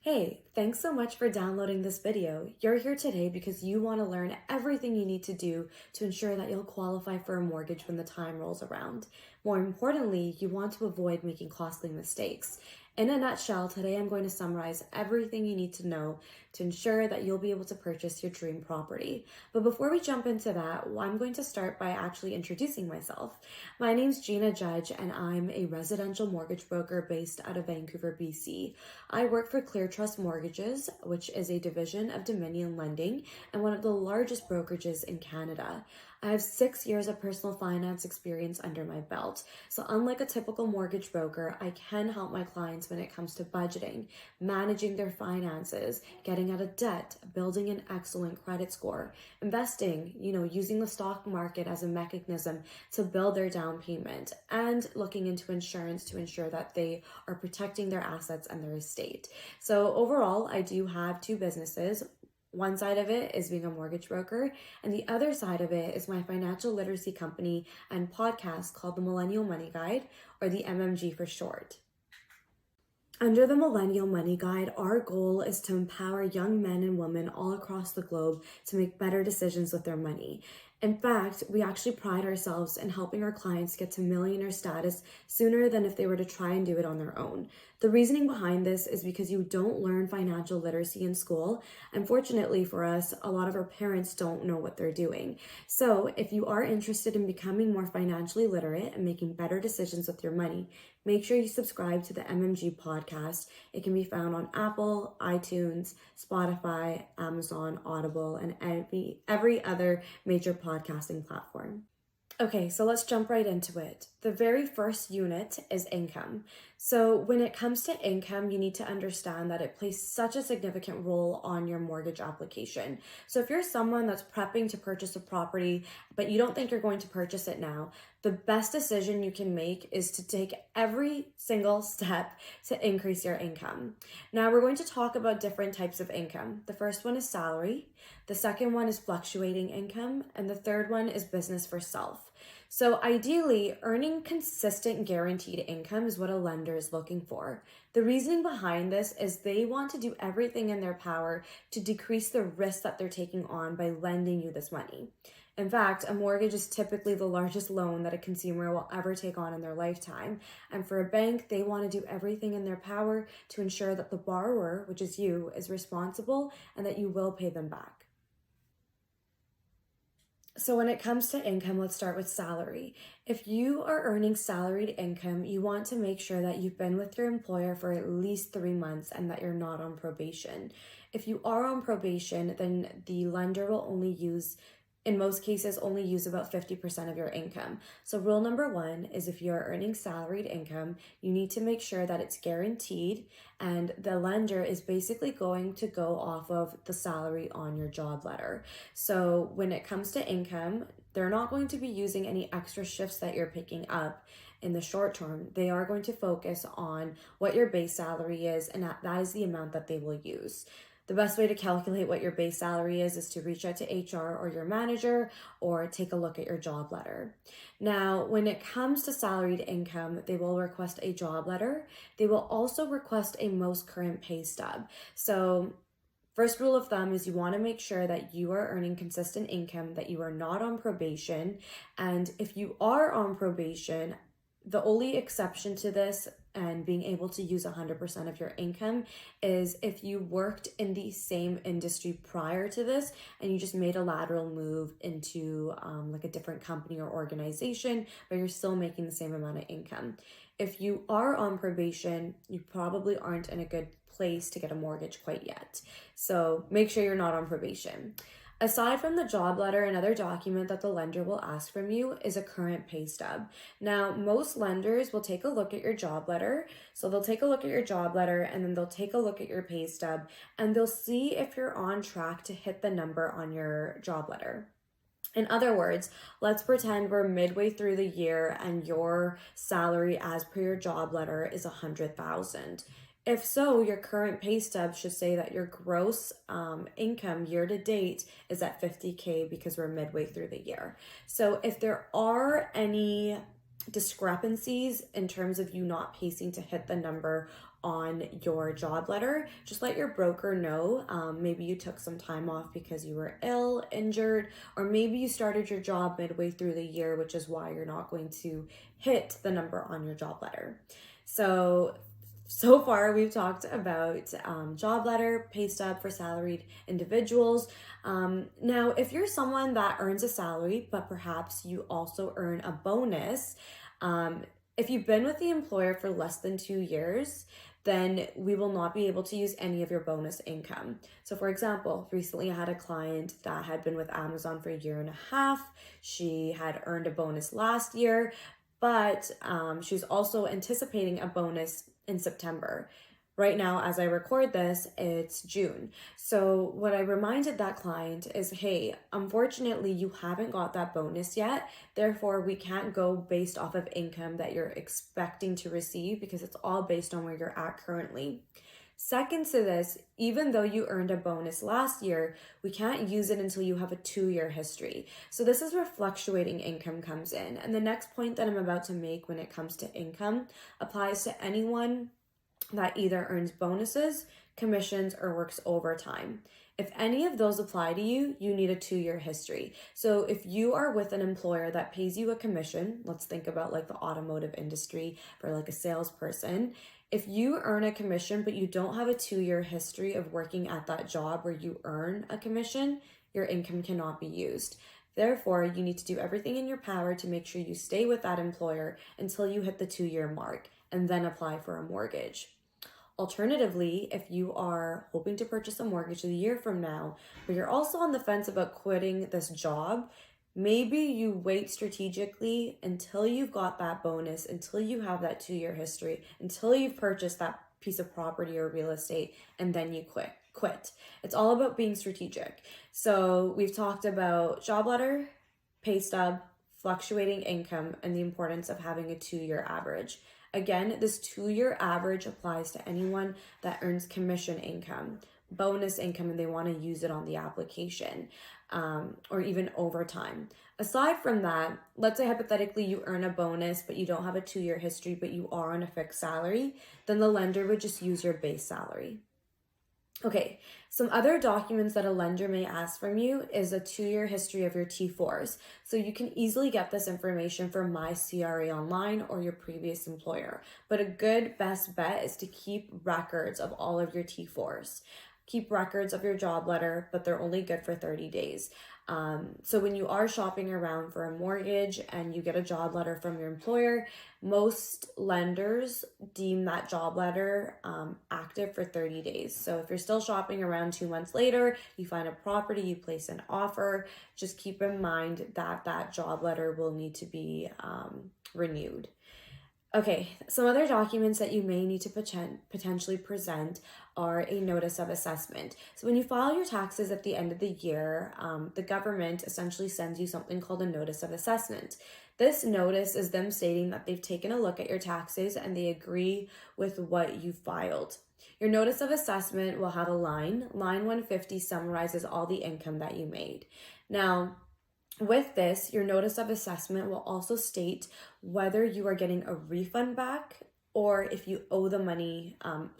Hey, thanks so much for downloading this video. You're here today because you want to learn everything you need to do to ensure that you'll qualify for a mortgage when the time rolls around. More importantly, you want to avoid making costly mistakes. In a nutshell, today I'm going to summarize everything you need to know to ensure that you'll be able to purchase your dream property. But before we jump into that, I'm going to start by actually introducing myself. My name's Gina Judge, and I'm a residential mortgage broker based out of Vancouver, BC. I work for Clear Trust Mortgages, which is a division of Dominion Lending and one of the largest brokerages in Canada. I have 6 years of personal finance experience under my belt. So unlike a typical mortgage broker, I can help my clients when it comes to budgeting, managing their finances, getting out of debt, building an excellent credit score, investing, using the stock market as a mechanism to build their down payment, and looking into insurance to ensure that they are protecting their assets and their estate. So overall, I do have 2 businesses. One side of it is being a mortgage broker, and the other side of it is my financial literacy company and podcast called the Millennial Money Guide, or the MMG for short. Under the Millennial Money Guide, our goal is to empower young men and women all across the globe to make better decisions with their money. In fact, we actually pride ourselves in helping our clients get to millionaire status sooner than if they were to try and do it on their own. The reasoning behind this is because you don't learn financial literacy in school. Unfortunately for us, a lot of our parents don't know what they're doing. So if you are interested in becoming more financially literate and making better decisions with your money, make sure you subscribe to the MMG podcast. It can be found on Apple, iTunes, Spotify, Amazon, Audible, and every other major podcasting platform. Okay, so let's jump right into it. The very first unit is income. So when it comes to income, you need to understand that it plays such a significant role on your mortgage application. So if you're someone that's prepping to purchase a property, but you don't think you're going to purchase it now, the best decision you can make is to take every single step to increase your income. Now we're going to talk about different types of income. The first one is salary. The second one is fluctuating income. And the third one is business for self. So ideally, earning consistent guaranteed income is what a lender is looking for. The reasoning behind this is they want to do everything in their power to decrease the risk that they're taking on by lending you this money. In fact, a mortgage is typically the largest loan that a consumer will ever take on in their lifetime. And for a bank, they want to do everything in their power to ensure that the borrower, which is you, is responsible and that you will pay them back. So when it comes to income, let's start with salary. If you are earning salaried income, you want to make sure that you've been with your employer for at least 3 months and that you're not on probation. If you are on probation, then the lender will in most cases, only use about 50% of your income. So rule number 1 is if you're earning salaried income, you need to make sure that it's guaranteed and the lender is basically going to go off of the salary on your job letter. So when it comes to income, they're not going to be using any extra shifts that you're picking up in the short term. They are going to focus on what your base salary is, and that is the amount that they will use. The best way to calculate what your base salary is to reach out to HR or your manager or take a look at your job letter. Now, when it comes to salaried income, they will request a job letter. They will also request a most current pay stub. So first rule of thumb is you want to make sure that you are earning consistent income, that you are not on probation. And if you are on probation, the only exception to this and being able to use 100% of your income is if you worked in the same industry prior to this and you just made a lateral move into like a different company or organization, but you're still making the same amount of income. If you are on probation, you probably aren't in a good place to get a mortgage quite yet. So make sure you're not on probation. Aside from the job letter, another document that the lender will ask from you is a current pay stub. Now, most lenders will take a look at your job letter. So they'll take a look at your job letter and then they'll take a look at your pay stub and they'll see if you're on track to hit the number on your job letter. In other words, let's pretend we're midway through the year and your salary as per your job letter is $100,000. If so, your current pay stub should say that your gross income year to date is at $50K because we're midway through the year. So if there are any discrepancies in terms of you not pacing to hit the number on your job letter, just let your broker know. Maybe you took some time off because you were ill, injured, or maybe you started your job midway through the year, which is why you're not going to hit the number on your job letter. So far, we've talked about job letter, pay stub for salaried individuals. Now, if you're someone that earns a salary, but perhaps you also earn a bonus, if you've been with the employer for less than 2 years, then we will not be able to use any of your bonus income. So for example, recently I had a client that had been with Amazon for 1.5 years. She had earned a bonus last year, but she's also anticipating a bonus in September. Right now, as I record this, it's June. So what I reminded that client is, hey, unfortunately, you haven't got that bonus yet. Therefore, we can't go based off of income that you're expecting to receive because it's all based on where you're at currently. Second to this, even though you earned a bonus last year, we can't use it until you have a 2-year history. So this is where fluctuating income comes in. And the next point that I'm about to make when it comes to income applies to anyone that either earns bonuses, commissions, or works overtime. If any of those apply to you, you need a 2-year history. So if you are with an employer that pays you a commission, let's think about like the automotive industry for like a salesperson. If you earn a commission, but you don't have a 2-year history of working at that job where you earn a commission, your income cannot be used. Therefore, you need to do everything in your power to make sure you stay with that employer until you hit the 2-year mark and then apply for a mortgage. Alternatively, if you are hoping to purchase a mortgage a year from now, but you're also on the fence about quitting this job, maybe you wait strategically until you've got that bonus, until you have that 2-year history, until you've purchased that piece of property or real estate, and then you quit. It's all about being strategic. So we've talked about job letter, pay stub, fluctuating income, and the importance of having a 2-year average. Again, this 2-year average applies to anyone that earns commission income, bonus income, and they want to use it on the application, or even overtime. Aside from that, let's say hypothetically you earn a bonus, but you don't have a 2-year history, but you are on a fixed salary, then the lender would just use your base salary. Okay, some other documents that a lender may ask from you is a 2-year history of your T4s. So you can easily get this information from My CRA Online or your previous employer. But a good best bet is to keep records of all of your T4s. Keep records of your job letter, but they're only good for 30 days. So when you are shopping around for a mortgage and you get a job letter from your employer, most lenders deem that job letter active for 30 days. So if you're still shopping around 2 months later, you find a property, you place an offer, just keep in mind that that job letter will need to be renewed. Okay, some other documents that you may need to potentially present are a notice of assessment. So when you file your taxes at the end of the year, the government essentially sends you something called a notice of assessment. This notice is them stating that they've taken a look at your taxes and they agree with what you filed. Your notice of assessment will have a line 150 summarizes all the income that you made. Now, with this, your notice of assessment will also state whether you are getting a refund back or if you owe the money,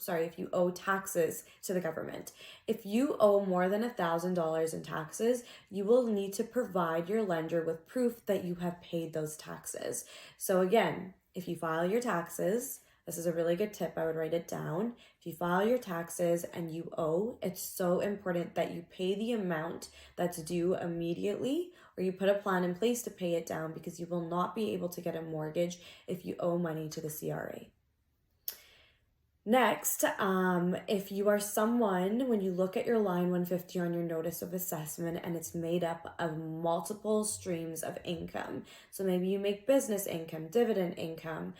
if you owe taxes to the government. If you owe more than $1,000 in taxes, you will need to provide your lender with proof that you have paid those taxes. So again, if you file your taxes, this is a really good tip, I would write it down. If you file your taxes and you owe, it's so important that you pay the amount that's due immediately, or you put a plan in place to pay it down, because you will not be able to get a mortgage if you owe money to the CRA. Next, if you are someone, when you look at your line 150 on your notice of assessment and it's made up of multiple streams of income, so maybe you make business income, dividend income,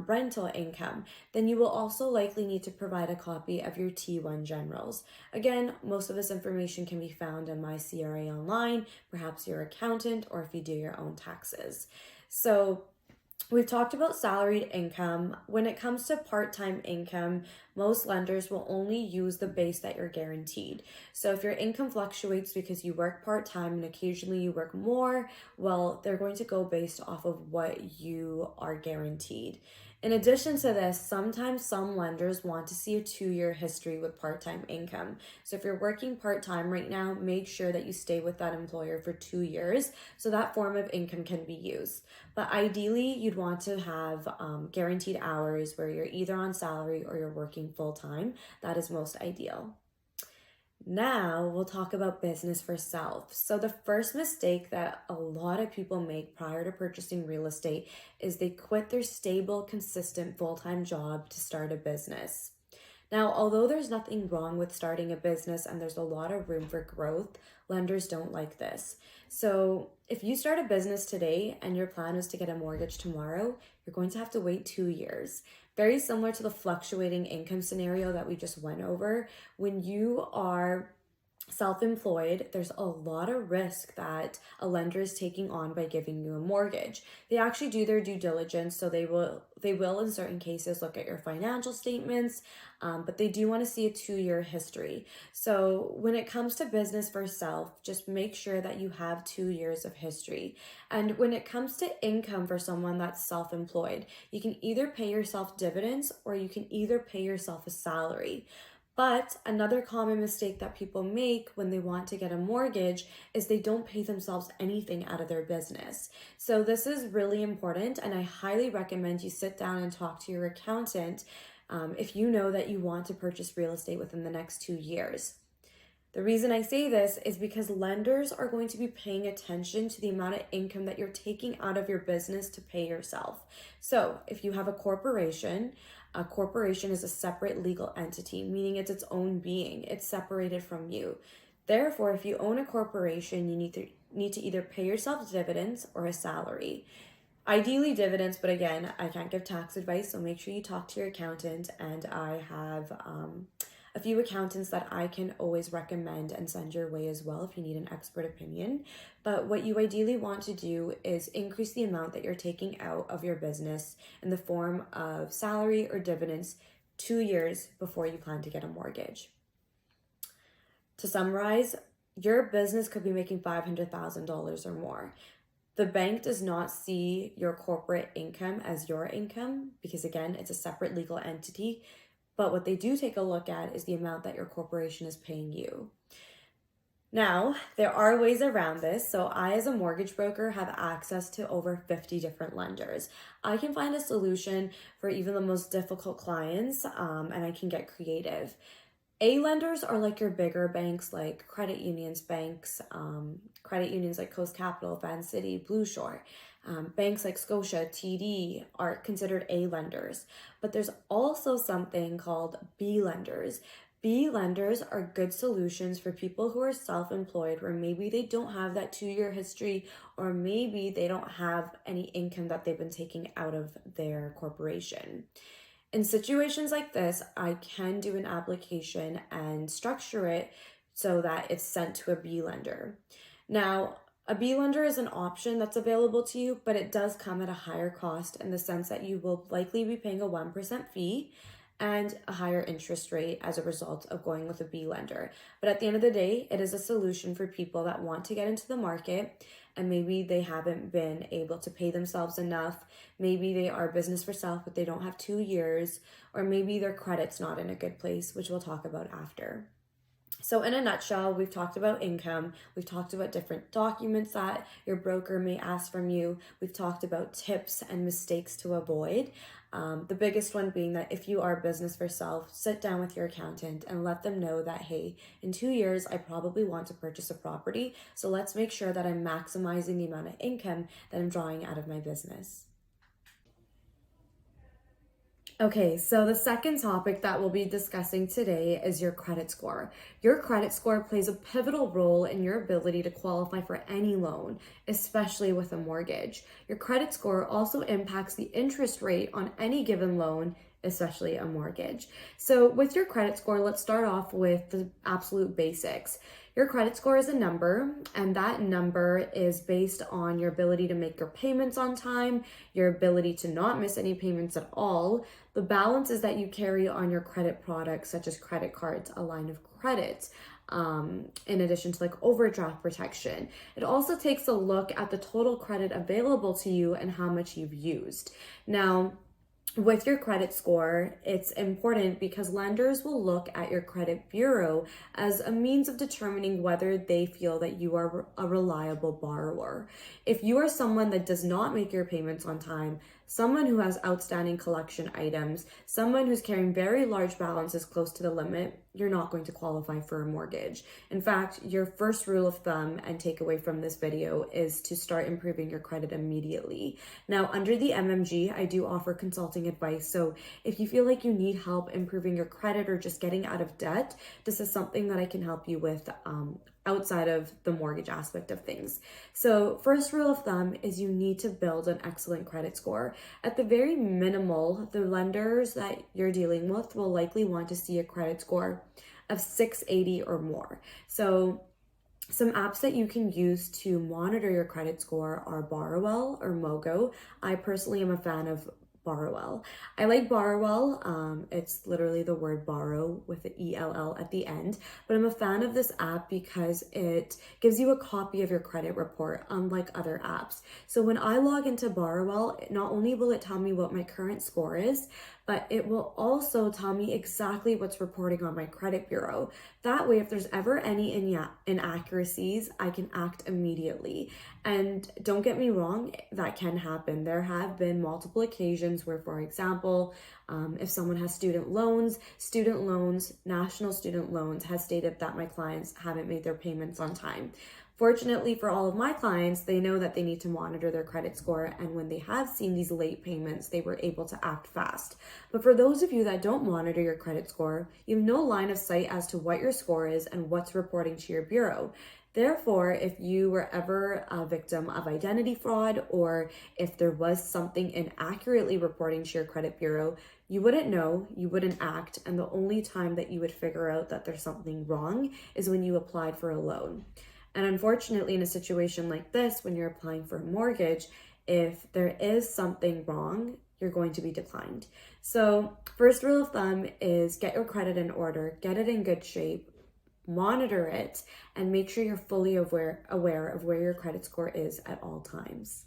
rental income, then you will also likely need to provide a copy of your T1 generals. Again, most of this information can be found in My CRA Online, perhaps your accountant, or if you do your own taxes. So we've talked about salaried income. When it comes to part-time income, most lenders will only use the base that you're guaranteed. So if your income fluctuates because you work part-time and occasionally you work more, well, they're going to go based off of what you are guaranteed. In addition to this, sometimes some lenders want to see a 2-year history with part-time income. So if you're working part-time right now, make sure that you stay with that employer for 2 years so that form of income can be used. But ideally, you'd want to have guaranteed hours where you're either on salary or you're working full-time. That is most ideal. Now we'll talk about business for self. So the first mistake that a lot of people make prior to purchasing real estate is they quit their stable, consistent full-time job to start a business. Now, although there's nothing wrong with starting a business and there's a lot of room for growth, lenders don't like this. So if you start a business today and your plan is to get a mortgage tomorrow, you're going to have to wait 2 years. Very similar to the fluctuating income scenario that we just went over. When you are self-employed, there's a lot of risk that a lender is taking on by giving you a mortgage. They actually do their due diligence, so they will in certain cases look at your financial statements, but they do want to see a 2-year history. So when it comes to business for self, just make sure that you have 2 years of history. And when it comes to income for someone that's self-employed, you can either pay yourself dividends or you can either pay yourself a salary. But another common mistake that people make when they want to get a mortgage is they don't pay themselves anything out of their business. So this is really important, and I highly recommend you sit down and talk to your accountant if you know that you want to purchase real estate within the next 2 years. The reason I say this is because lenders are going to be paying attention to the amount of income that you're taking out of your business to pay yourself. So if you have a corporation is a separate legal entity, meaning it's its own being. It's separated from you. Therefore, if you own a corporation, you need to either pay yourself dividends or a salary. Ideally dividends, but again, I can't give tax advice, so make sure you talk to your accountant, and I have a few accountants that I can always recommend and send your way as well if you need an expert opinion. But what you ideally want to do is increase the amount that you're taking out of your business in the form of salary or dividends 2 years before you plan to get a mortgage. To summarize, your business could be making $500,000 or more. The bank does not see your corporate income as your income because, again, it's a separate legal entity. But what they do take a look at is the amount that your corporation is paying you. Now, there are ways around this. So I, as a mortgage broker, have access to over 50 different lenders. I can find a solution for even the most difficult clients, and I can get creative. A lenders are like your bigger banks, like credit unions like Coast Capital, Van City, Blue Shore. Banks like Scotia, TD are considered A lenders, but there's also something called B lenders. B lenders are good solutions for people who are self-employed, where maybe they don't have that 2-year history, or maybe they don't have any income that they've been taking out of their corporation. In situations like this, I can do an application and structure it so that it's sent to a B lender. Now, a B lender is an option that's available to you, but it does come at a higher cost in the sense that you will likely be paying a 1% fee and a higher interest rate as a result of going with a B lender. But at the end of the day, it is a solution for people that want to get into the market and maybe they haven't been able to pay themselves enough. Maybe they are business for self, but they don't have 2 years, or maybe their credit's not in a good place, which we'll talk about after. So in a nutshell, we've talked about income, we've talked about different documents that your broker may ask from you, we've talked about tips and mistakes to avoid. The biggest one being that if you are business for self, sit down with your accountant and let them know that, hey, in 2 years, I probably want to purchase a property, so let's make sure that I'm maximizing the amount of income that I'm drawing out of my business. Okay, so the second topic that we'll be discussing today is your credit score. Your credit score plays a pivotal role in your ability to qualify for any loan, especially with a mortgage. Your credit score also impacts the interest rate on any given loan, especially a mortgage. So with your credit score, let's start off with the absolute basics. Your credit score is a number, and that number is based on your ability to make your payments on time, your ability to not miss any payments at all, the balances that you carry on your credit products, such as credit cards, a line of credit, in addition to like overdraft protection. It also takes a look at the total credit available to you and how much you've used. Now, with your credit score, it's important because lenders will look at your credit bureau as a means of determining whether they feel that you are a reliable borrower. If you are someone that does not make your payments on time, someone who has outstanding collection items, someone who's carrying very large balances close to the limit, you're not going to qualify for a mortgage. In fact, your first rule of thumb and takeaway from this video is to start improving your credit immediately. Now, under the MMG, I do offer consulting advice. So if you feel like you need help improving your credit or just getting out of debt, this is something that I can help you with outside of the mortgage aspect of things. So first rule of thumb is you need to build an excellent credit score. At the very minimal, the lenders that you're dealing with will likely want to see a credit score of 680 or more. So some apps that you can use to monitor your credit score are Borrowell or Mogo. I personally am a fan of Borrowell. I like Borrowell. It's literally the word borrow with an ELL at the end, but I'm a fan of this app because it gives you a copy of your credit report, unlike other apps. So when I log into Borrowell, not only will it tell me what my current score is, but it will also tell me exactly what's reporting on my credit bureau. That way, if there's ever any inaccuracies, I can act immediately. And don't get me wrong, that can happen. There have been multiple occasions where, for example, if someone has student loans, national student loans has stated that my clients haven't made their payments on time. Fortunately for all of my clients, they know that they need to monitor their credit score, and when they have seen these late payments, they were able to act fast. But for those of you that don't monitor your credit score, you have no line of sight as to what your score is and what's reporting to your bureau. Therefore, if you were ever a victim of identity fraud, or if there was something inaccurately reporting to your credit bureau, you wouldn't know, you wouldn't act, and the only time that you would figure out that there's something wrong is when you applied for a loan. And unfortunately, in a situation like this, when you're applying for a mortgage, if there is something wrong, you're going to be declined. So first rule of thumb is get your credit in order, get it in good shape, monitor it, and make sure you're fully aware of where your credit score is at all times.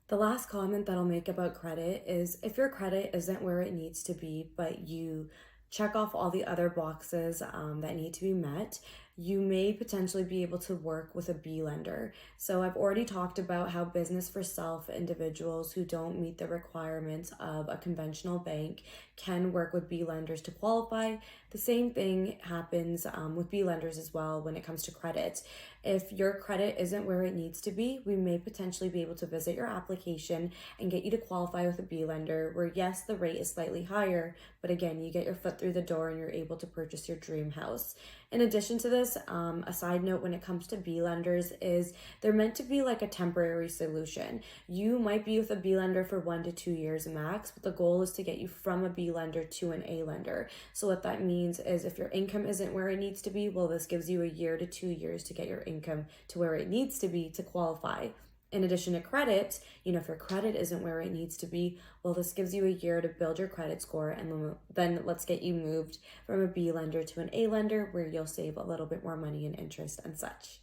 The last comment that I'll make about credit is if your credit isn't where it needs to be, but you check off all the other boxes that need to be met, you may potentially be able to work with a B lender. So I've already talked about how business for self individuals who don't meet the requirements of a conventional bank can work with B lenders to qualify. The same thing happens with B lenders as well when it comes to credit. If your credit isn't where it needs to be, we may potentially be able to visit your application and get you to qualify with a B lender where, yes, the rate is slightly higher, but again, you get your foot through the door and you're able to purchase your dream house. In addition to this, a side note when it comes to B lenders is they're meant to be like a temporary solution. You might be with a B lender for 1 to 2 years max, but the goal is to get you from a B lender to an A lender. So what that means is if your income isn't where it needs to be, well, this gives you 1 year to 2 years to get your income to where it needs to be to qualify. In addition to credit, if your credit isn't where it needs to be, well, this gives you 1 year to build your credit score, and then let's get you moved from a B lender to an A lender where you'll save a little bit more money in interest and such.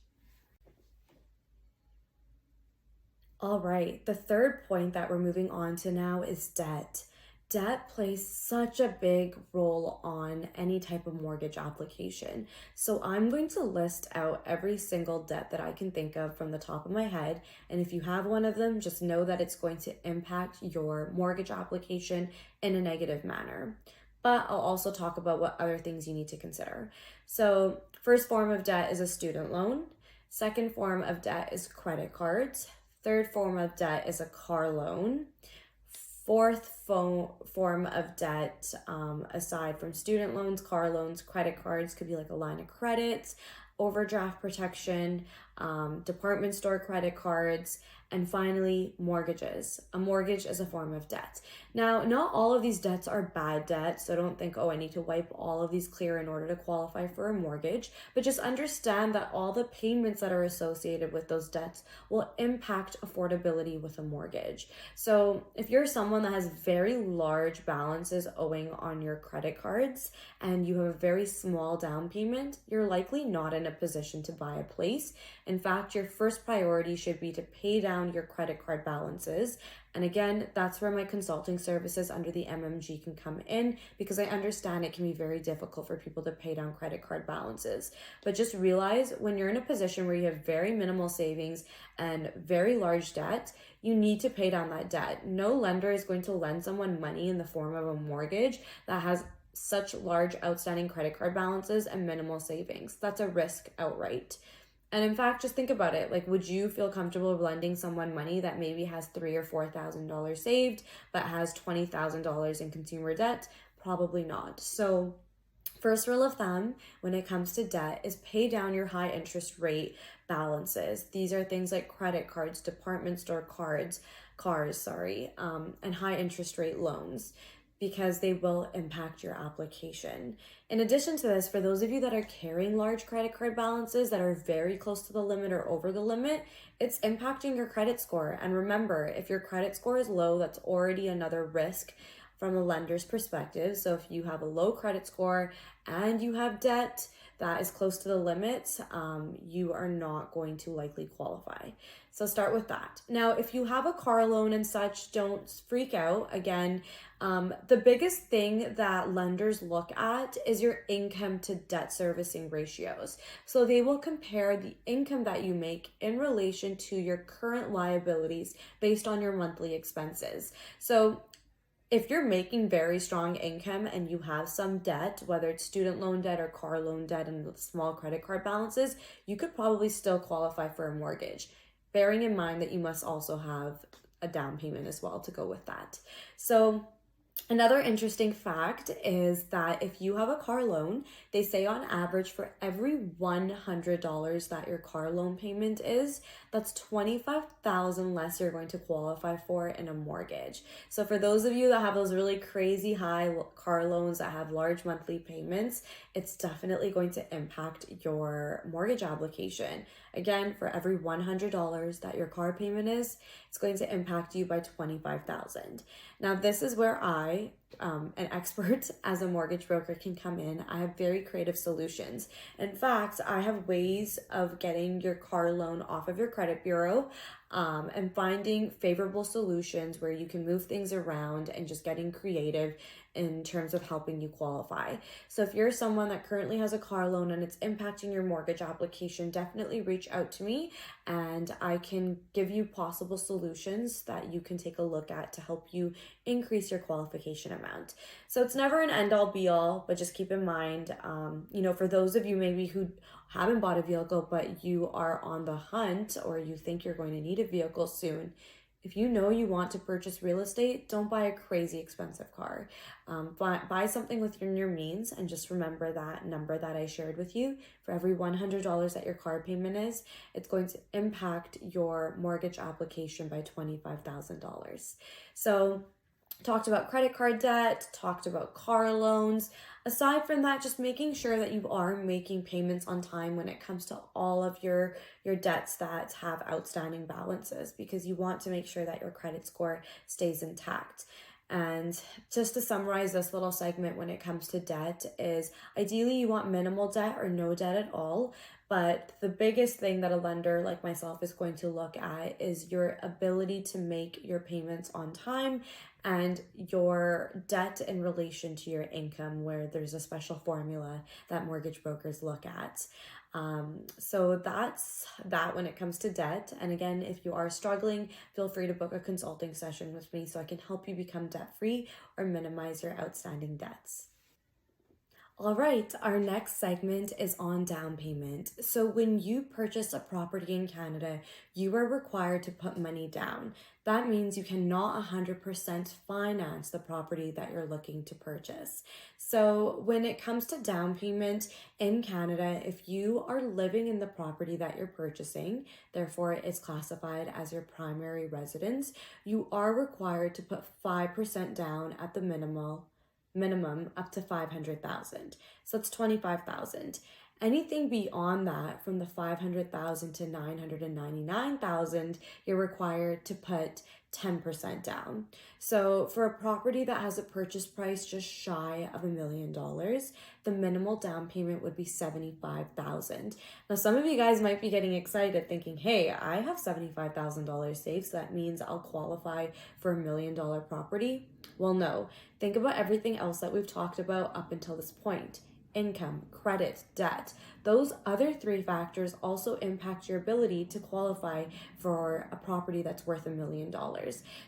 All right, the third point that we're moving on to now is debt. Debt plays such a big role on any type of mortgage application. So I'm going to list out every single debt that I can think of from the top of my head. And if you have one of them, just know that it's going to impact your mortgage application in a negative manner. But I'll also talk about what other things you need to consider. So first form of debt is a student loan. Second form of debt is credit cards. Third form of debt is a car loan. Fourth form of debt, aside from student loans, car loans, credit cards, could be like a line of credit, overdraft protection, department store credit cards, and finally, mortgages. A mortgage is a form of debt. Now, not all of these debts are bad debts, so don't think, oh, I need to wipe all of these clear in order to qualify for a mortgage, but just understand that all the payments that are associated with those debts will impact affordability with a mortgage. So if you're someone that has very large balances owing on your credit cards and you have a very small down payment, you're likely not in a position to buy a place. In fact, your first priority should be to pay down your credit card balances And again, that's where my consulting services under the MMG can come in, because I understand it can be very difficult for people to pay down credit card balances. But just realize when you're in a position where you have very minimal savings and very large debt, you need to pay down that debt. No lender is going to lend someone money in the form of a mortgage that has such large outstanding credit card balances and minimal savings. That's a risk outright. And in fact, just think about it. Like, would you feel comfortable lending someone money that maybe has $3,000 or $4,000 saved, but has $20,000 in consumer debt? Probably not. So first rule of thumb when it comes to debt is pay down your high interest rate balances. These are things like credit cards, department store cars, and high interest rate loans, because they will impact your application. In addition to this, for those of you that are carrying large credit card balances that are very close to the limit or over the limit, it's impacting your credit score. And remember, if your credit score is low, that's already another risk from a lender's perspective. So if you have a low credit score and you have debt that is close to the limits, you are not going to likely qualify. So start with that. Now, if you have a car loan and such, don't freak out. Again, the biggest thing that lenders look at is your income to debt servicing ratios. So they will compare the income that you make in relation to your current liabilities based on your monthly expenses. So if you're making very strong income and you have some debt, whether it's student loan debt or car loan debt and small credit card balances, you could probably still qualify for a mortgage, bearing in mind that you must also have a down payment as well to go with that. So another interesting fact is that if you have a car loan, they say on average for every $100 that your car loan payment is, that's $25,000 less you're going to qualify for in a mortgage. So for those of you that have those really crazy high car loans that have large monthly payments, it's definitely going to impact your mortgage application. Again, for every $100 that your car payment is, it's going to impact you by $25,000. Now, this is where I, an expert as a mortgage broker, can come in. I have very creative solutions. In fact, I have ways of getting your car loan off of your credit bureau and finding favorable solutions where you can move things around and just getting creative in terms of helping you qualify. So if you're someone that currently has a car loan and it's impacting your mortgage application, definitely reach out to me and I can give you possible solutions that you can take a look at to help you increase your qualification amount. So it's never an end all be all, but just keep in mind, for those of you maybe who haven't bought a vehicle, but you are on the hunt or you think you're going to need a vehicle soon, if you know you want to purchase real estate, don't buy a crazy expensive car. Buy something within your means, and just remember that number that I shared with you. For every $100 that your car payment is, it's going to impact your mortgage application by $25,000. So talked about credit card debt, talked about car loans. Aside from that, just making sure that you are making payments on time when it comes to all of your debts that have outstanding balances, because you want to make sure that your credit score stays intact. And just to summarize this little segment when it comes to debt is ideally you want minimal debt or no debt at all. But the biggest thing that a lender like myself is going to look at is your ability to make your payments on time and your debt in relation to your income, where there's a special formula that mortgage brokers look at. So that's that when it comes to debt. And again, if you are struggling, feel free to book a consulting session with me so I can help you become debt-free or minimize your outstanding debts. All right, our next segment is on down payment. So when you purchase a property in Canada, you are required to put money down. That means you cannot 100% finance the property that you're looking to purchase. So when it comes to down payment in Canada, if you are living in the property that you're purchasing, therefore it's classified as your primary residence, you are required to put 5% down at the minimum up to $500,000. So it's $25,000. Anything beyond that, from the 500,000 to 999,000, you're required to put 10% down. So for a property that has a purchase price just shy of $1 million, the minimal down payment would be 75,000. Now some of you guys might be getting excited thinking, hey, I have $75,000 saved, so that means I'll qualify for $1 million property. Well, no. Think about everything else that we've talked about up until this point. Income, credit, debt. Those other three factors also impact your ability to qualify for a property that's worth $1 million.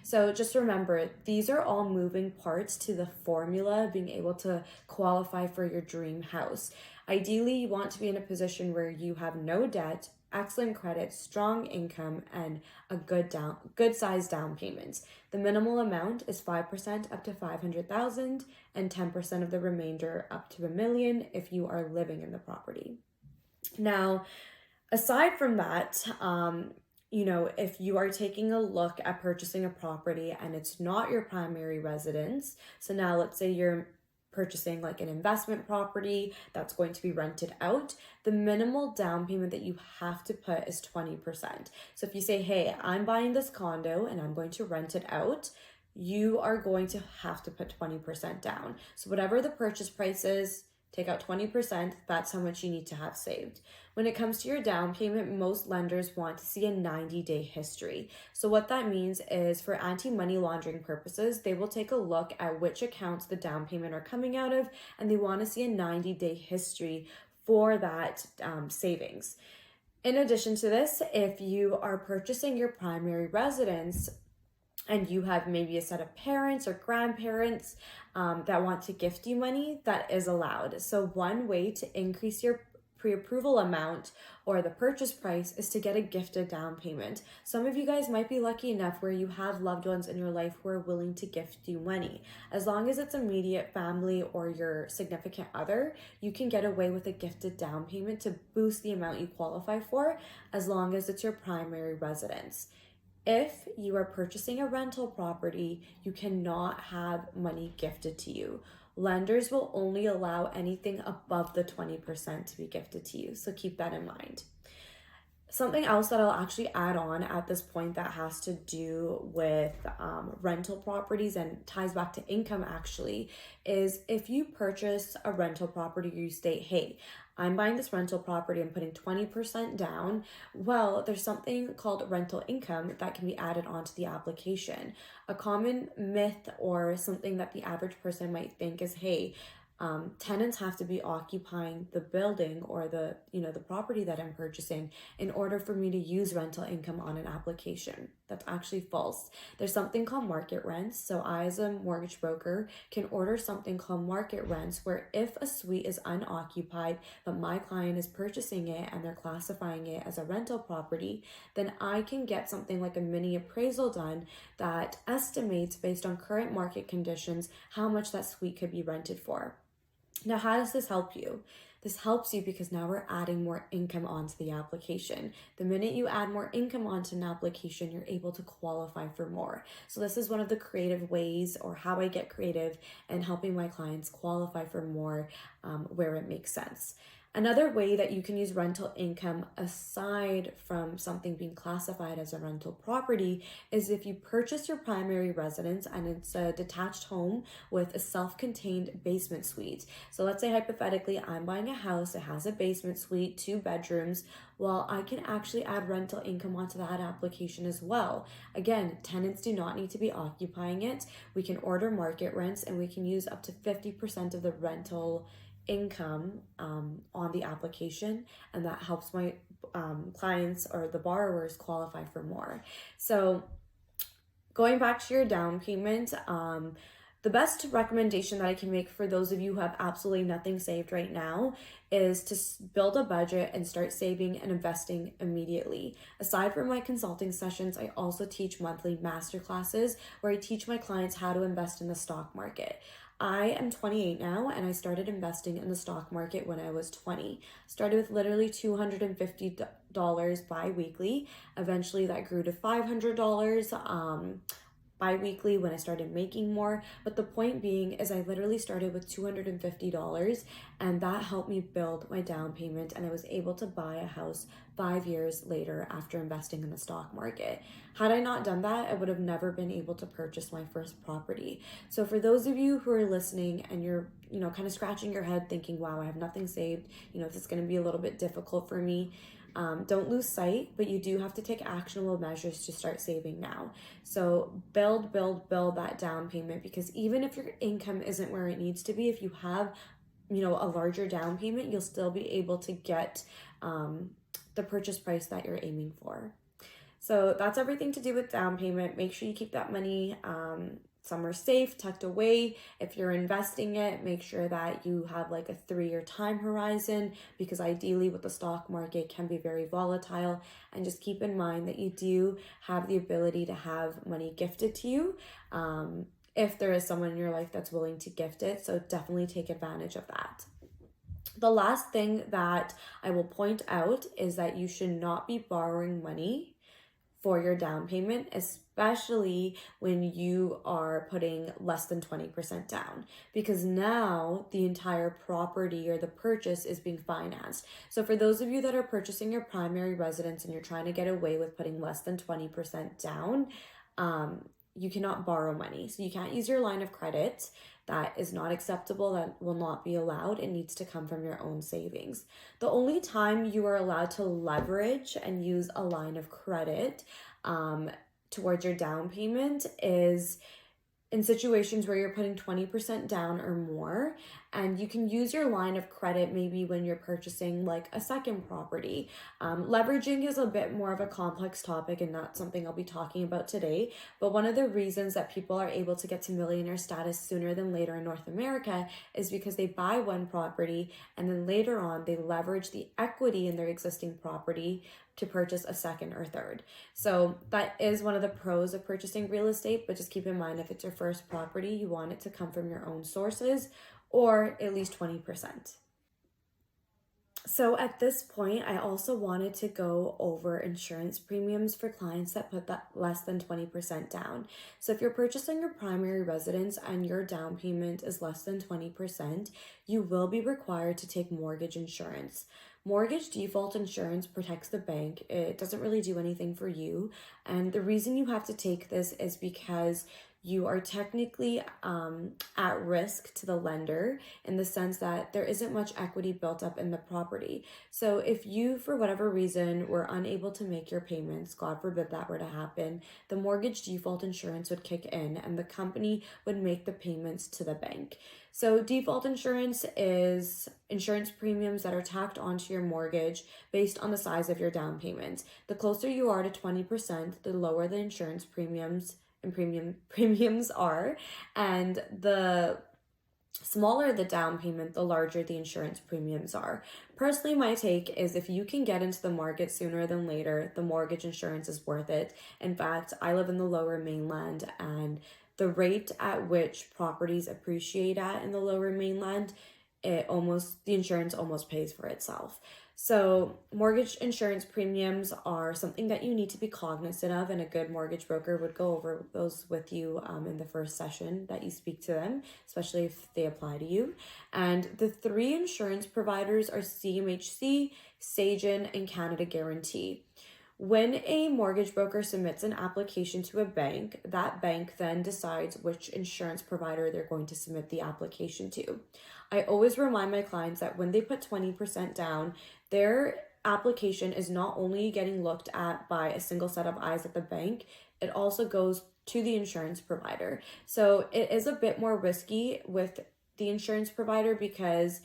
So just remember, these are all moving parts to the formula of being able to qualify for your dream house. Ideally, you want to be in a position where you have no debt, excellent credit, strong income, and a good size down payment. The minimal amount is 5% up to 500,000 and 10% of the remainder up to $1 million if you are living in the property. Now, aside from that, if you are taking a look at purchasing a property and it's not your primary residence, so now let's say you're purchasing like an investment property that's going to be rented out, the minimal down payment that you have to put is 20%. So if you say, hey, I'm buying this condo and I'm going to rent it out, you are going to have to put 20% down. So whatever the purchase price is, take out 20%, that's how much you need to have saved. When it comes to your down payment, most lenders want to see a 90-day history. So what that means is for anti-money laundering purposes, they will take a look at which accounts the down payment are coming out of, and they want to see a 90-day history for that savings. In addition to this, if you are purchasing your primary residence, and you have maybe a set of parents or grandparents that want to gift you money, that is allowed. So one way to increase your pre-approval amount or the purchase price is to get a gifted down payment. Some of you guys might be lucky enough where you have loved ones in your life who are willing to gift you money. As long as it's immediate family or your significant other, you can get away with a gifted down payment to boost the amount you qualify for, as long as it's your primary residence. If you are purchasing a rental property, you cannot have money gifted to you. Lenders will only allow anything above the 20% to be gifted to you, so keep that in mind. Something else that I'll actually add on at this point that has to do with rental properties and ties back to income actually is if you purchase a rental property, you state, hey, I'm buying this rental property, I'm putting 20% down. Well, there's something called rental income that can be added onto the application. A common myth or something that the average person might think is, hey, tenants have to be occupying the building or the property that I'm purchasing in order for me to use rental income on an application. That's actually false. There's something called market rents. So I, as a mortgage broker, can order something called market rents, where if a suite is unoccupied, but my client is purchasing it and they're classifying it as a rental property, then I can get something like a mini appraisal done that estimates, based on current market conditions, how much that suite could be rented for. Now, how does this help you? This helps you because now we're adding more income onto the application. The minute you add more income onto an application, you're able to qualify for more. So this is one of the creative ways, or how I get creative in helping my clients qualify for more where it makes sense. Another way that you can use rental income aside from something being classified as a rental property is if you purchase your primary residence and it's a detached home with a self-contained basement suite. So let's say hypothetically I'm buying a house, it has a basement suite, 2 bedrooms. Well, I can actually add rental income onto that application as well. Again, tenants do not need to be occupying it. We can order market rents and we can use up to 50% of the rental income on the application, and that helps my clients or the borrowers qualify for more. So going back to your down payment, the best recommendation that I can make for those of you who have absolutely nothing saved right now is to build a budget and start saving and investing immediately. Aside from my consulting sessions, I also teach monthly masterclasses where I teach my clients how to invest in the stock market. I am 28 now, and I started investing in the stock market when I was 20. Started with literally $250 bi-weekly. Eventually that grew to $500 bi-weekly when I started making more. But the point being is I literally started with $250, and that helped me build my down payment, and I was able to buy a house 5 years later after investing in the stock market. Had I not done that, I would have never been able to purchase my first property. So for those of you who are listening and you're, kind of scratching your head thinking, wow, I have nothing saved, this is going to be a little bit difficult for me. Don't lose sight, but you do have to take actionable measures to start saving now. So build that down payment, because even if your income isn't where it needs to be, if you have, a larger down payment, you'll still be able to get the purchase price that you're aiming for. So that's everything to do with down payment. Make sure you keep that money somewhere safe, tucked away. If you're investing it, make sure that you have like a 3-year time horizon, because ideally with the stock market can be very volatile. And just keep in mind that you do have the ability to have money gifted to you if there is someone in your life that's willing to gift it. So definitely take advantage of that. The last thing that I will point out is that you should not be borrowing money for your down payment, especially when you are putting less than 20% down, because now the entire property or the purchase is being financed. So for those of you that are purchasing your primary residence and you're trying to get away with putting less than 20% down, you cannot borrow money. So you can't use your line of credit. That is not acceptable. That will not be allowed. It needs to come from your own savings. The only time you are allowed to leverage and use a line of credit towards your down payment is in situations where you're putting 20% down or more, and you can use your line of credit maybe when you're purchasing like a second property. Leveraging is a bit more of a complex topic and not something I'll be talking about today, but one of the reasons that people are able to get to millionaire status sooner than later in North America is because they buy one property and then later on they leverage the equity in their existing property to purchase a second or third. So that is one of the pros of purchasing real estate, but just keep in mind if it's your first property, you want it to come from your own sources or at least 20%. So at this point, I also wanted to go over insurance premiums for clients that put that less than 20% down. So if you're purchasing your primary residence and your down payment is less than 20%, you will be required to take mortgage insurance. Mortgage default insurance protects the bank. It doesn't really do anything for you. And the reason you have to take this is because you are technically at risk to the lender in the sense that there isn't much equity built up in the property. So if you, for whatever reason, were unable to make your payments, God forbid that were to happen, the mortgage default insurance would kick in and the company would make the payments to the bank. So default insurance is insurance premiums that are tacked onto your mortgage based on the size of your down payment. The closer you are to 20%, the lower the insurance premiums are, and the smaller the down payment, the larger the insurance premiums are. Personally, my take is if you can get into the market sooner than later, the mortgage insurance is worth it. In fact, I live in the Lower Mainland, and the rate at which properties appreciate at in the Lower Mainland, the insurance almost pays for itself. So mortgage insurance premiums are something that you need to be cognizant of, and a good mortgage broker would go over those with you in the first session that you speak to them, especially if they apply to you. And the 3 insurance providers are CMHC, Sagen, and Canada Guarantee. When a mortgage broker submits an application to a bank, that bank then decides which insurance provider they're going to submit the application to. I always remind my clients that when they put 20% down, their application is not only getting looked at by a single set of eyes at the bank, it also goes to the insurance provider. So it is a bit more risky with the insurance provider because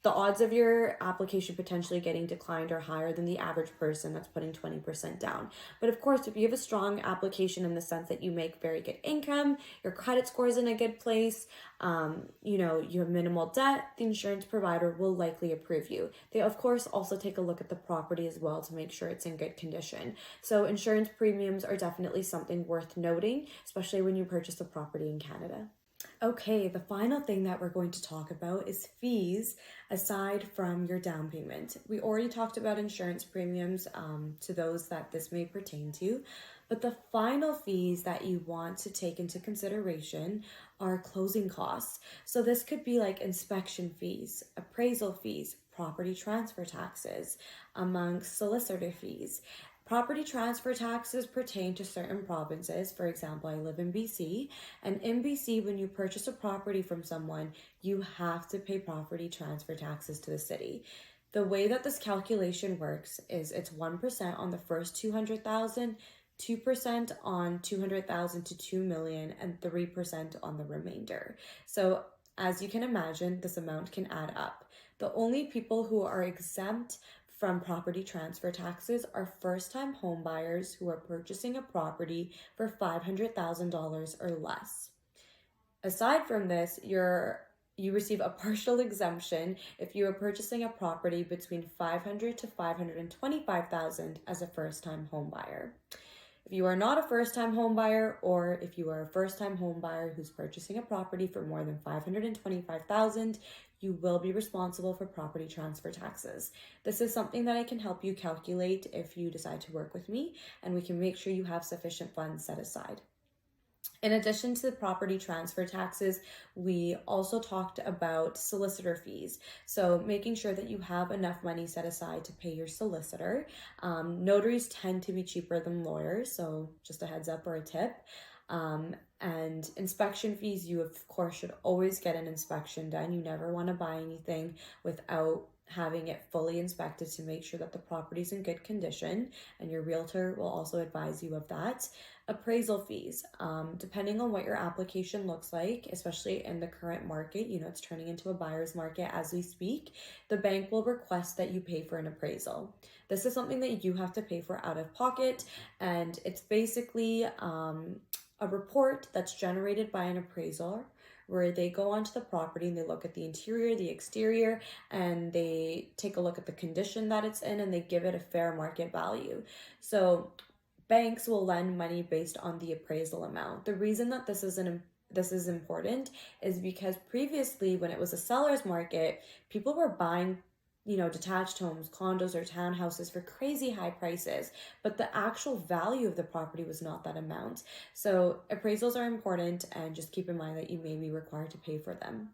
the odds of your application potentially getting declined are higher than the average person that's putting 20% down. But of course, if you have a strong application in the sense that you make very good income, your credit score is in a good place, you have minimal debt, the insurance provider will likely approve you. They, of course, also take a look at the property as well to make sure it's in good condition. So insurance premiums are definitely something worth noting, especially when you purchase a property in Canada. Okay, the final thing that we're going to talk about is fees aside from your down payment. We already talked about insurance premiums to those that this may pertain to, But the final fees that you want to take into consideration are closing costs. So this could be like inspection fees, appraisal fees, property transfer taxes, amongst solicitor fees. Property transfer taxes pertain to certain provinces. For example, I live in BC, and in BC, when you purchase a property from someone, you have to pay property transfer taxes to the city. The way that this calculation works is it's 1% on the first 200,000, 2% on 200,000 to 2 million, and 3% on the remainder. So as you can imagine, this amount can add up. The only people who are exempt from property transfer taxes are first-time home buyers who are purchasing a property for $500,000 or less. Aside from this, you receive a partial exemption if you are purchasing a property between $500,000 to $525,000 as a first-time home buyer. If you are not a first-time home buyer, or if you are a first-time home buyer who's purchasing a property for more than $525,000, you will be responsible for property transfer taxes. This is something that I can help you calculate if you decide to work with me, and we can make sure you have sufficient funds set aside. In addition to the property transfer taxes, we also talked about solicitor fees. So making sure that you have enough money set aside to pay your solicitor. Notaries tend to be cheaper than lawyers, so just a heads up or a tip. And inspection fees, you of course should always get an inspection done. You never want to buy anything without having it fully inspected to make sure that the property's in good condition, and your realtor will also advise you of that. Appraisal fees, depending on what your application looks like, especially in the current market, it's turning into a buyer's market as we speak, the bank will request that you pay for an appraisal. This is something that you have to pay for out of pocket, and it's basically a report that's generated by an appraiser where they go onto the property and they look at the interior, the exterior, and they take a look at the condition that it's in, and they give it a fair market value. So banks will lend money based on the appraisal amount. The reason that this is important is because previously, when it was a seller's market, people were buying detached homes, condos, or townhouses for crazy high prices, but the actual value of the property was not that amount. So appraisals are important, and just keep in mind that you may be required to pay for them.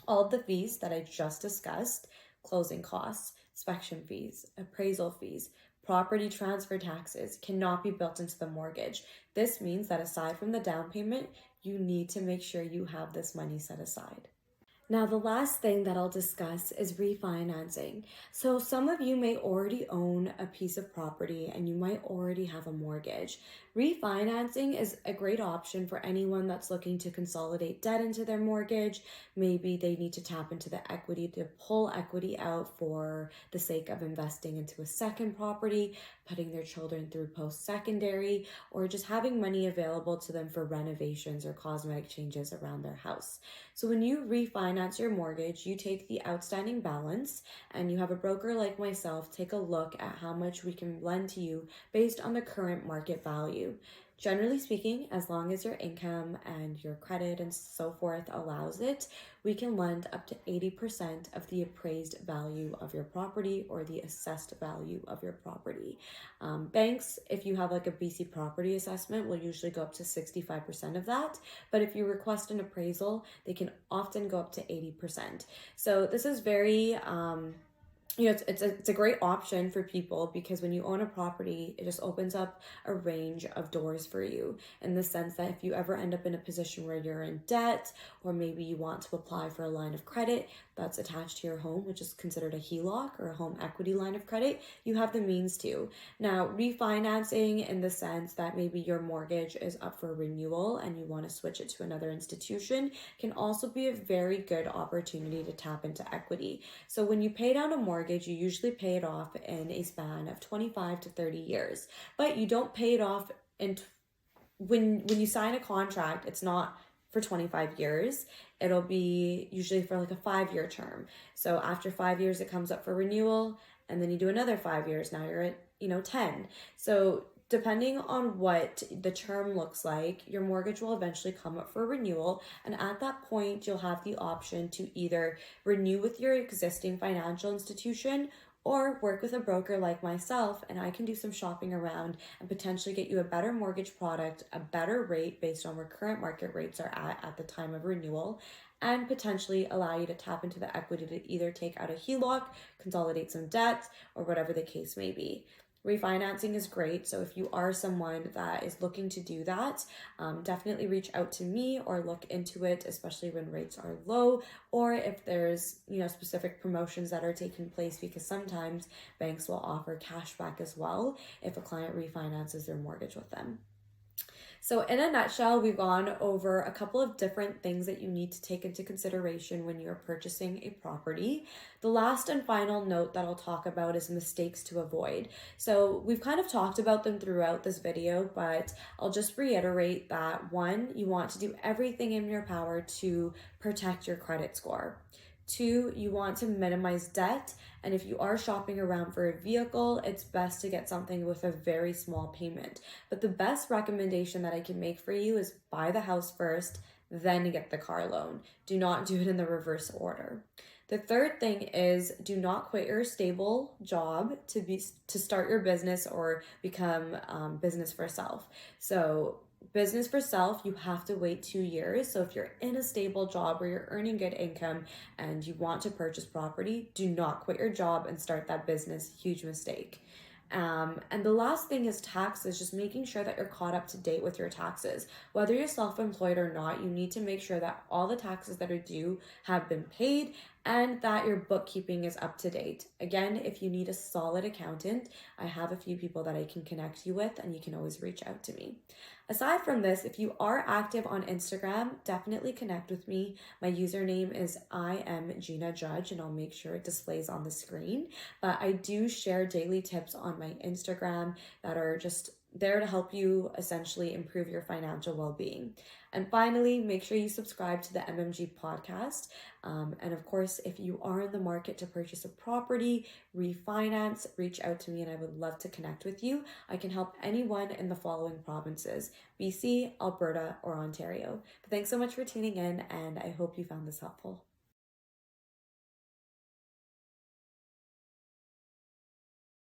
All of the fees that I just discussed, closing costs, inspection fees, appraisal fees, property transfer taxes, cannot be built into the mortgage. This means that aside from the down payment, you need to make sure you have this money set aside. Now, the last thing that I'll discuss is refinancing. So some of you may already own a piece of property and you might already have a mortgage. Refinancing is a great option for anyone that's looking to consolidate debt into their mortgage. Maybe they need to tap into the equity to pull equity out for the sake of investing into a second property, putting their children through post-secondary, or just having money available to them for renovations or cosmetic changes around their house. So when you refinance your mortgage, you take the outstanding balance, and you have a broker like myself take a look at how much we can lend to you based on the current market value. Generally speaking, as long as your income and your credit and so forth allows it, we can lend up to 80% of the appraised value of your property or the assessed value of your property. Banks, if you have like a BC property assessment, will usually go up to 65% of that. But if you request an appraisal, they can often go up to 80%. So this is very it's a great option for people, because when you own a property, it just opens up a range of doors for you, in the sense that if you ever end up in a position where you're in debt, or maybe you want to apply for a line of credit that's attached to your home, which is considered a HELOC or a home equity line of credit, you have the means to. Now, refinancing, in the sense that maybe your mortgage is up for renewal and you want to switch it to another institution, can also be a very good opportunity to tap into equity. So when you pay down a mortgage, you usually pay it off in a span of 25 to 30 years, but you don't pay it off when you sign a contract. It's not for 25 years. It'll be usually for like a 5-year term. So after 5 years, it comes up for renewal, and then you do another 5 years. Now you're at 10. So depending on what the term looks like, your mortgage will eventually come up for renewal. And at that point, you'll have the option to either renew with your existing financial institution, or work with a broker like myself and I can do some shopping around and potentially get you a better mortgage product, a better rate based on where current market rates are at the time of renewal, and potentially allow you to tap into the equity to either take out a HELOC, consolidate some debt, or whatever the case may be. Refinancing is great. So if you are someone that is looking to do that, definitely reach out to me or look into it, especially when rates are low, or if there's, specific promotions that are taking place, because sometimes banks will offer cash back as well if a client refinances their mortgage with them. So, in a nutshell, we've gone over a couple of different things that you need to take into consideration when you're purchasing a property. The last and final note that I'll talk about is mistakes to avoid. So, we've kind of talked about them throughout this video, but I'll just reiterate that one, you want to do everything in your power to protect your credit score. Two, you want to minimize debt. And if you are shopping around for a vehicle, it's best to get something with a very small payment. But the best recommendation that I can make for you is buy the house first, then get the car loan. Do not do it in the reverse order. The third thing is do not quit your stable job to start your business or become business for self. So business for self, you have to wait 2 years. So if you're in a stable job where you're earning good income and you want to purchase property, do not quit your job and start that business. Huge mistake. And the last thing is taxes, just making sure that you're caught up to date with your taxes. Whether you're self-employed or not, you need to make sure that all the taxes that are due have been paid and that your bookkeeping is up to date. Again, if you need a solid accountant, I have a few people that I can connect you with, and you can always reach out to me. Aside from this, if you are active on Instagram, definitely connect with me. My username is I am Gina Judge, and I'll make sure it displays on the screen. But I do share daily tips on my Instagram that are just there to help you essentially improve your financial well-being. And finally, make sure you subscribe to the MMG podcast. And of course, if you are in the market to purchase a property, refinance, reach out to me and I would love to connect with you. I can help anyone in the following provinces: BC, Alberta, or Ontario. But thanks so much for tuning in, and I hope you found this helpful.